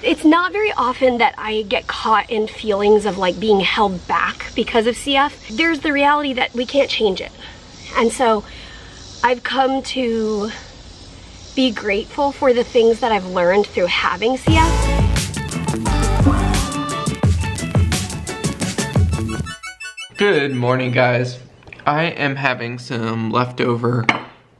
It's not very often that I get caught in feelings of like being held back because of CF. There's the reality that we can't change it. And so I've come to be grateful for the things that I've learned through having CF. Good morning, guys. I am having some leftover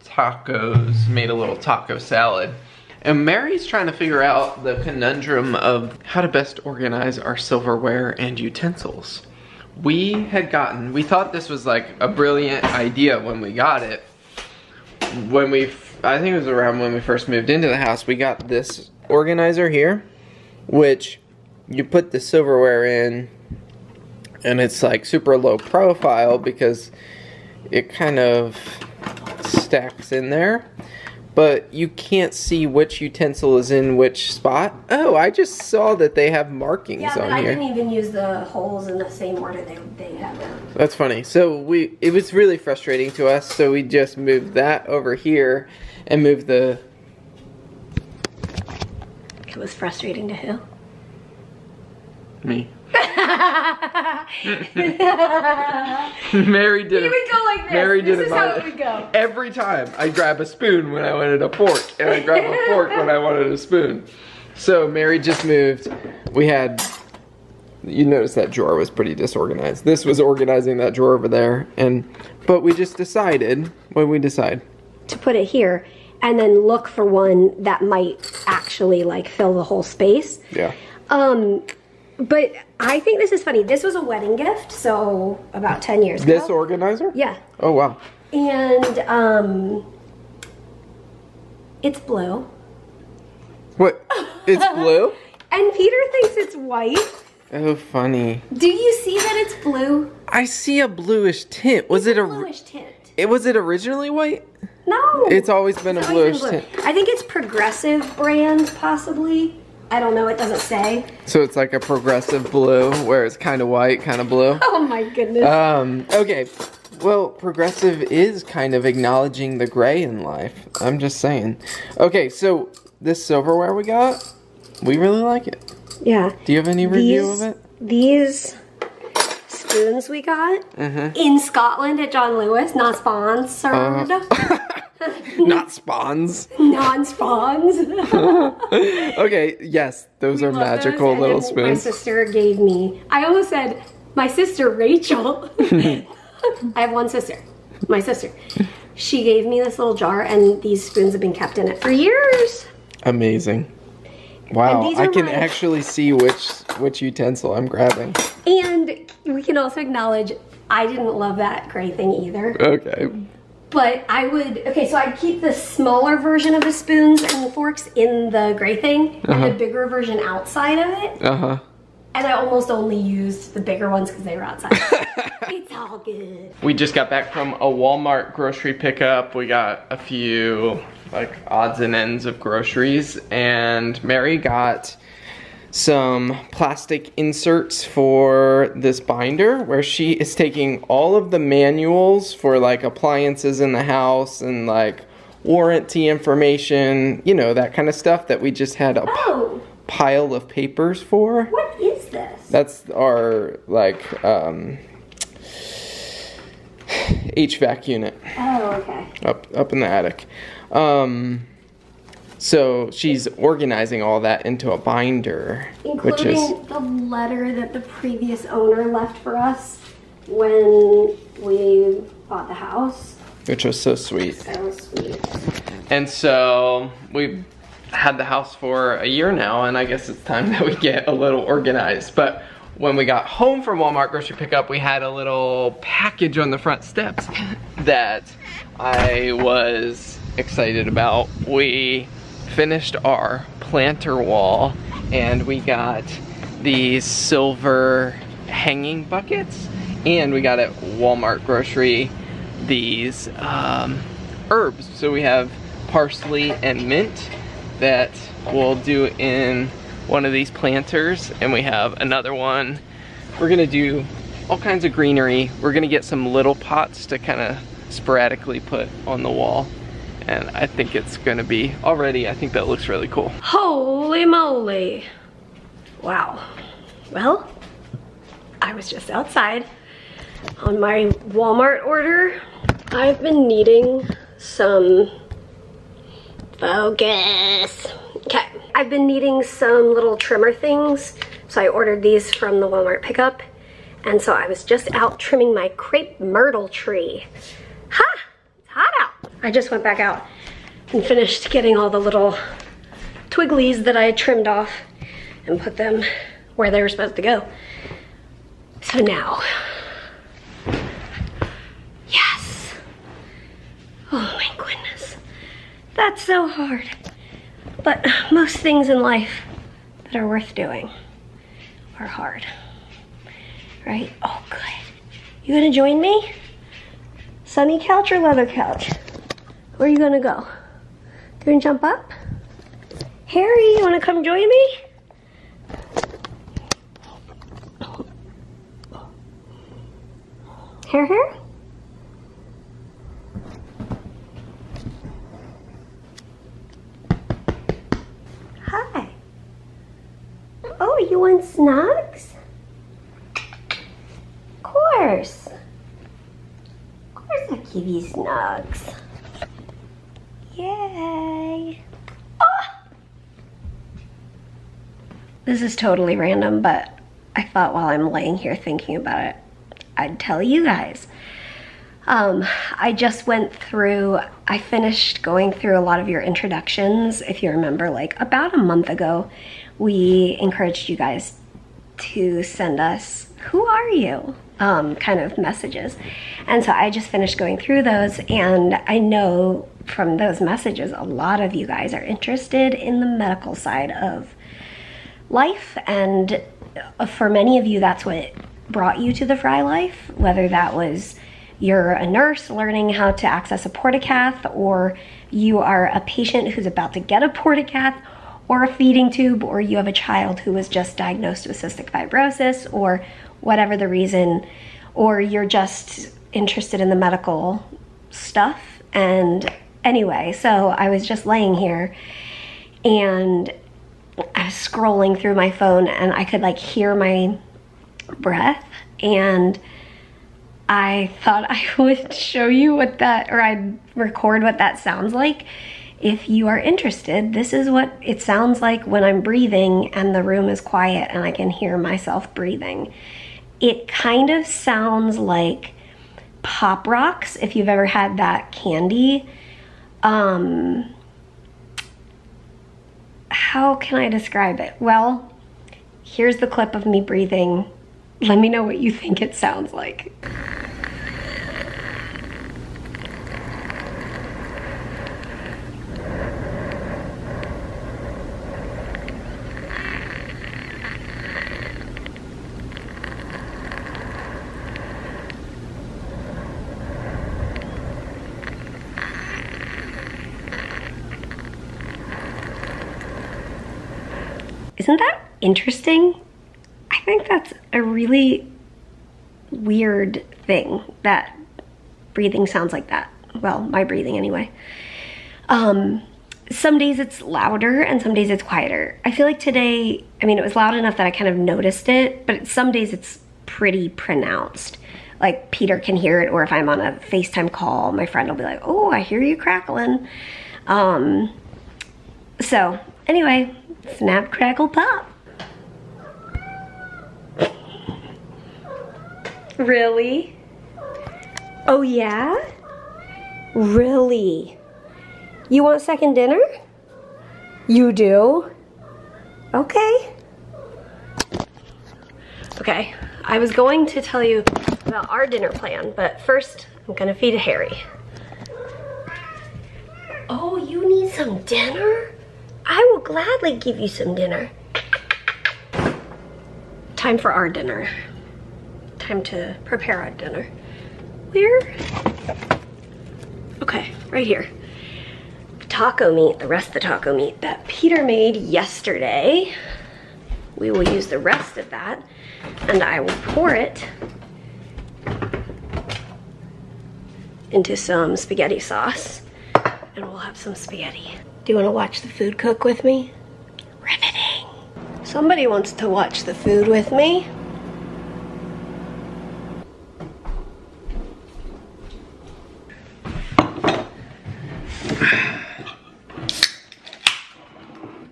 tacos, made a little taco salad. And Mary's trying to figure out the conundrum of how to best organize our silverware and utensils. We thought this was like a brilliant idea when we got it. I think it was around when we first moved into the house, we got this organizer here, which you put the silverware in, and it's like super low profile because it kind of stacks in there. But you can't see which utensil is in which spot. Oh, I just saw that they have markings on here. Yeah, but I didn't even use the holes in the same order they have them. That's funny. So it was really frustrating to us, so we just moved that over here and moved the... It was frustrating to who? Me. Mary did it. You would go like this. Mary did this is how it would go. Every time I grab a spoon when I wanted a fork, and I grab a fork when I wanted a spoon. So Mary just moved. We had, you notice that drawer was pretty disorganized. This was organizing that drawer over there, but we just decided. What did we decide? To put it here, and then look for one that might actually like fill the whole space. Yeah. But I think this is funny. This was a wedding gift, so about 10 years ago. This organizer? Yeah. Oh, wow. And it's blue. What? It's blue? And Peter thinks it's white. Oh, funny. Do you see that it's blue? I see a bluish tint. Was it a bluish tint? Was it originally white? No. It's always been a bluish tint. I think it's Progressive brand, possibly. I don't know, it doesn't say. So it's like a progressive blue, where it's kind of white, kind of blue? Oh my goodness. Okay. Well, progressive is kind of acknowledging the gray in life. I'm just saying. Okay, so this silverware we got, we really like it. Yeah. Do you have any review of it? These spoons we got in Scotland at John Lewis, not sponsored. Not spawns. Non-spawns. Okay, yes, those are magical little spoons. My sister gave me, I almost said, my sister Rachel. I have one sister, my sister. She gave me this little jar, and these spoons have been kept in it for years. Amazing. Wow, I can actually see which utensil I'm grabbing. And we can also acknowledge, I didn't love that gray thing either. Okay. But I would, okay, so I'd keep the smaller version of the spoons and the forks in the gray thing, and the bigger version outside of it. And I almost only used the bigger ones because they were outside. It's all good. We just got back from a Walmart grocery pickup. We got a few, like, odds and ends of groceries, and Mary got some plastic inserts for this binder where she is taking all of the manuals for like appliances in the house and like warranty information, you know, that kind of stuff that we just had a pile of papers for. What is this? That's our like HVAC unit. Oh, okay. Up in the attic. So she's organizing all that into a binder, including the letter that the previous owner left for us when we bought the house. Which was so sweet. So sweet. And so we've had the house for a year now, and I guess it's time that we get a little organized. But when we got home from Walmart grocery pickup, we had a little package on the front steps that I was excited about. We finished our planter wall, and we got these silver hanging buckets, and we got at Walmart grocery these herbs. So we have parsley and mint that we'll do in one of these planters, and we have another one. We're gonna do all kinds of greenery. We're gonna get some little pots to kind of sporadically put on the wall. And I think it's gonna be, already, I think that looks really cool. Holy moly. Wow. Well, I was just outside on my Walmart order. I've been needing some focus. Okay. I've been needing some little trimmer things, so I ordered these from the Walmart pickup. And so I was just out trimming my crepe myrtle tree. Ha! It's hot out. I just went back out and finished getting all the little twigglies that I trimmed off and put them where they were supposed to go. So now, yes. Oh my goodness. That's so hard. But most things in life that are worth doing are hard. Right? Oh, good. You gonna join me? Sunny couch or leather couch? Where are you gonna go? Gonna jump up? Harry, you wanna come join me? Hair? Hi. Oh, you want snugs? Of course. Of course I'll give you snugs. Yay. Oh! This is totally random, but I thought while I'm laying here thinking about it, I'd tell you guys. I just went through, I finished going through a lot of your introductions. If you remember, like about a month ago, we encouraged you guys to send us, who are you? Kind of messages. And so I just finished going through those, and I know from those messages, a lot of you guys are interested in the medical side of life. And for many of you, that's what brought you to the Frey Life, whether that was you're a nurse learning how to access a portacath, or you are a patient who's about to get a portacath or a feeding tube, or you have a child who was just diagnosed with cystic fibrosis, or whatever the reason, or you're just interested in the medical stuff. And anyway, so I was just laying here and I was scrolling through my phone and I could like hear my breath, and I thought I would show you what that, or I'd record what that sounds like. If you are interested, this is what it sounds like when I'm breathing and the room is quiet and I can hear myself breathing. It kind of sounds like Pop Rocks, if you've ever had that candy. How can I describe it? Well, here's the clip of me breathing. Let me know what you think it sounds like. Isn't that interesting? I think that's a really weird thing, that breathing sounds like that. Well, my breathing anyway. Some days it's louder and some days it's quieter. I feel like today, I mean, it was loud enough that I kind of noticed it, but some days it's pretty pronounced. Like Peter can hear it, or if I'm on a FaceTime call, my friend will be like, oh, I hear you crackling. So anyway, snap, crackle, pop. Really? Oh yeah? Really? You want second dinner? You do? Okay. Okay, I was going to tell you about our dinner plan, but first I'm gonna feed Harry. Oh, you need some dinner? I will gladly give you some dinner. Time for our dinner. Time to prepare our dinner. Where? Okay, right here. Taco meat, the rest of the taco meat that Peter made yesterday. We will use the rest of that, and I will pour it into some spaghetti sauce, and we'll have some spaghetti. Do you want to watch the food cook with me? Riveting. Somebody wants to watch the food with me.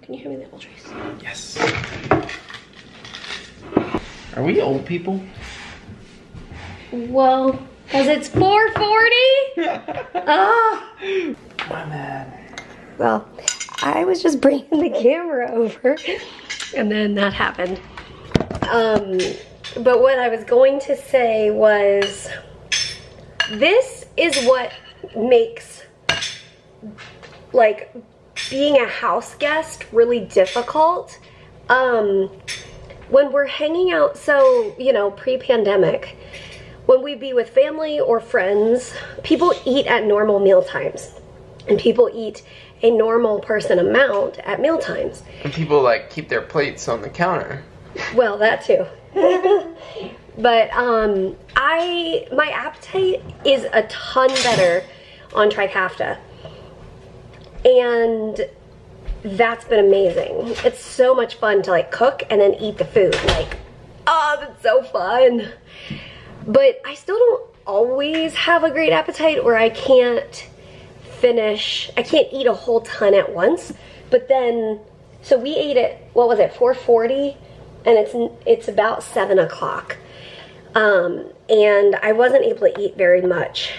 Can you hand me the apple juice? Yes. Are we old people? Well, because it's 4:40? Ah. My man. Well, I was just bringing the camera over and then that happened. But what I was going to say was, this is what makes like being a house guest really difficult. When we're hanging out, so, you know, pre-pandemic, when we'd be with family or friends, people eat at normal meal times. And people eat a normal person amount at meal times. And people like keep their plates on the counter. Well, that too. But my appetite is a ton better on Trikafta. And that's been amazing. It's so much fun to like cook and then eat the food. Like, oh, that's so fun. But I still don't always have a great appetite, or I can't eat a whole ton at once. But then, so we ate at, what was it, 4:40, and it's about 7 o'clock. And I wasn't able to eat very much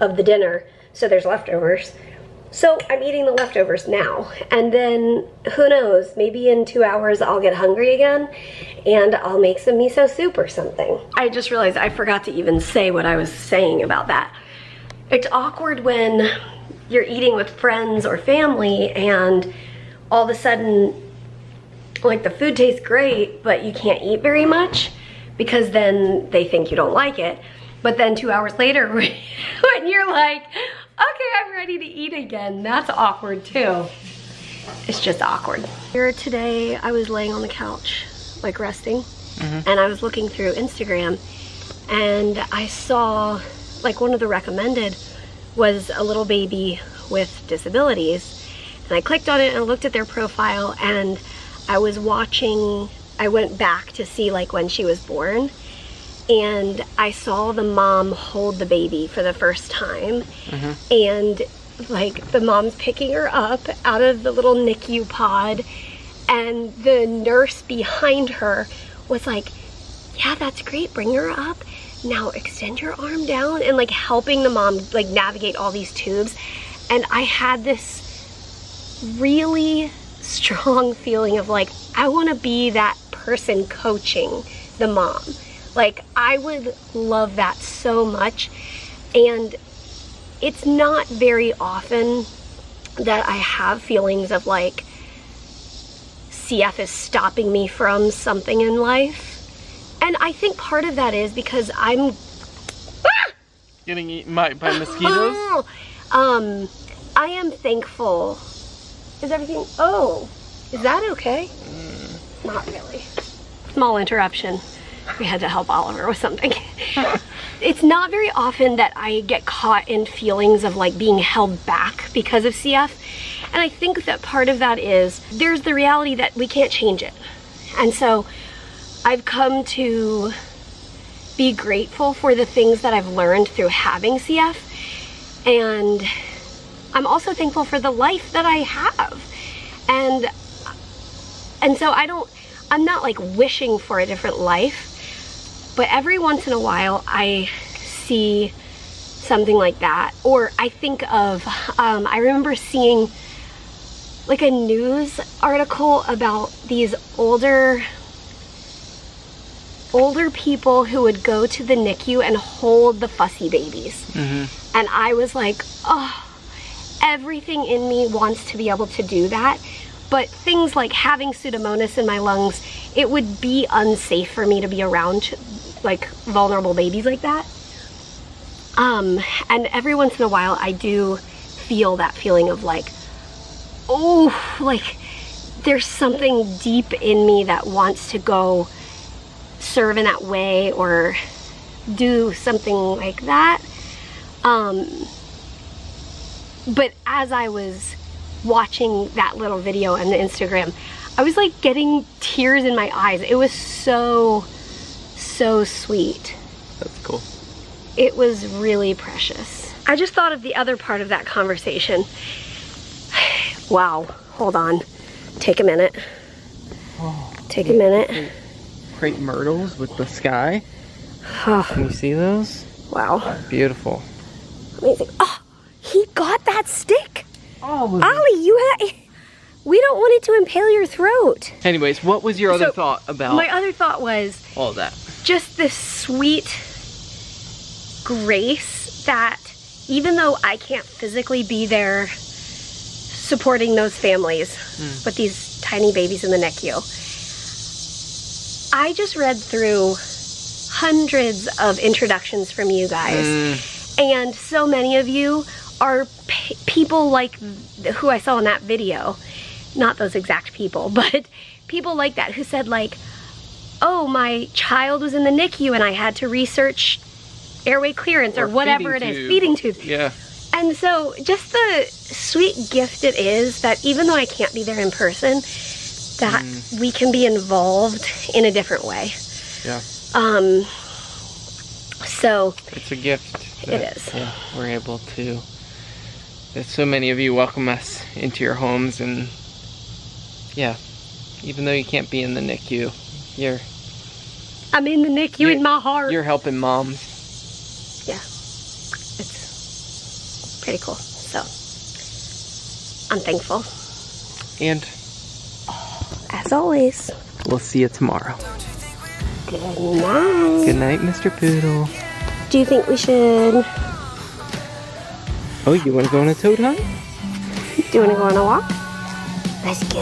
of the dinner, so there's leftovers. So I'm eating the leftovers now, and then who knows, maybe in 2 hours I'll get hungry again and I'll make some miso soup or something. I just realized I forgot to even say what I was saying about that. It's awkward when you're eating with friends or family and all of a sudden, like, the food tastes great, but you can't eat very much because then they think you don't like it. But then 2 hours later, when you're like, okay, I'm ready to eat again, that's awkward too. It's just awkward. Here today, I was laying on the couch, like resting, and I was looking through Instagram, and I saw, like, one of the recommended was a little baby with disabilities. And I clicked on it and looked at their profile, and I went back to see like when she was born, and I saw the mom hold the baby for the first time. And like the mom's picking her up out of the little NICU pod, and the nurse behind her was like, yeah, that's great, bring her up. Now extend your arm down, and like helping the mom like navigate all these tubes. And I had this really strong feeling of like, I want to be that person coaching the mom. Like, I would love that so much. And it's not very often that I have feelings of like CF is stopping me from something in life. And I think part of that is because I'm getting eaten by mosquitoes. I am thankful. Is everything, oh, is that okay? Not really. Small interruption. We had to help Oliver with something. It's not very often that I get caught in feelings of like being held back because of CF. And I think that part of that is there's the reality that we can't change it. And so I've come to be grateful for the things that I've learned through having CF. And I'm also thankful for the life that I have. And so I'm not like wishing for a different life, but every once in a while I see something like that. Or I think of, I remember seeing like a news article about these older people who would go to the NICU and hold the fussy babies. And I was like, oh, everything in me wants to be able to do that. But things like having Pseudomonas in my lungs, it would be unsafe for me to be around like vulnerable babies like that. And every once in a while I do feel that feeling of like, oh, like there's something deep in me that wants to go serve in that way or do something like that. But as I was watching that little video on the Instagram, I was like getting tears in my eyes. It was so sweet. That's cool. It was really precious. I just thought of the other part of that conversation. Wow, hold on. Take a minute. Oh, take a minute. Crepe myrtles with the sky. Oh. Can you see those? Wow. Beautiful. Amazing. Oh, he got that stick. Oh, Ollie, we don't want it to impale your throat. Anyways, what was your other thought about? My other thought was all of that. Just this sweet grace that even though I can't physically be there supporting those families with these tiny babies in the NICU, I just read through hundreds of introductions from you guys, and so many of you are people like who I saw in that video. Not those exact people, but people like that who said like, oh, my child was in the NICU and I had to research airway clearance or whatever it is, feeding tube. Yeah. And so just the sweet gift it is that even though I can't be there in person, that we can be involved in a different way. Yeah. So it's a gift. It is. Yeah, we're able to. That so many of you welcome us into your homes, and yeah, even though you can't be in the NICU, I'm in the NICU in my heart. You're helping moms. Yeah, it's pretty cool. So I'm thankful. And as always, we'll see you tomorrow. Good night. Good night, Mr. Poodle. Do you think we should? Oh, you want to go on a toad hunt? Do you want to go on a walk? Let's go.